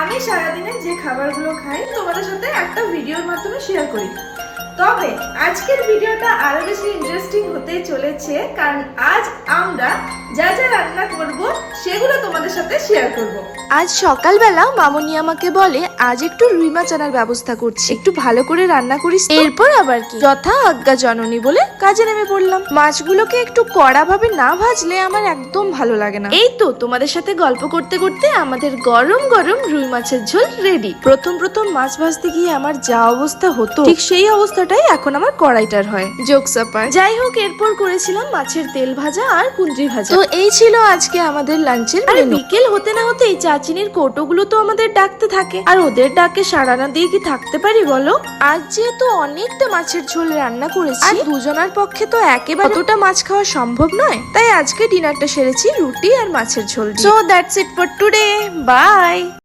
আমি সারাদিনে যে খাবারগুলো খাই তোমাদের সাথে একটা ভিডিওর মাধ্যমে শেয়ার করি। তবে আজকের ভিডিওটা আরো বেশি ইন্টারেস্টিং হতে চলেছে, কারণ আজ আমরা যা যা রান্না করব সেগুলো তোমাদের সাথে শেয়ার করব। আজ সকালবেলা মামনি আমাকে বলে আজ একটু রুই মাছ আনার ব্যবস্থা করছি, একটু ভালো করে রান্না করিস। এরপর আবার কি যথা আজ্ঞা জননী বলে কাজে নেমে পড়লাম। মাছগুলোকে একটু কড়া ভাবে না ভাজলে আমার একদম ভালো লাগে না। এই তো তোমাদের সাথে গল্প করতে করতে আমাদের গরম গরম রুই মাছের ঝোল রেডি। প্রথম মাছ ভাজতে গিয়ে আমার যা অবস্থা হতো, ঠিক সেই অবস্থাটাই এখন আমার কড়াইটার হয়। জোকস আপার। যাই হোক, এরপর করেছিলাম মাছের তেল ভাজা আর কুঁদরি ভাজা। তো এই ছিল আজকে আমাদের লাঞ্চের মেনু। বিকেল হতে না হতেই চাচিনির কৌটোগুলো তো আমাদের ডাকতে থাকে, আর ওদের ডাকে সাড়া না দিয়ে কি থাকতে পারি বলো? আজ যেহেতু অনেকটা মাছের ঝোল রান্না করেছি, আর দুজনের পক্ষে তো একেবারে অতটা মাছ খাওয়া সম্ভব নয়, তাই আজকে ডিনারটা সেরেছি রুটি আর মাছের ঝোল দিয়ে। So that's it for today, by.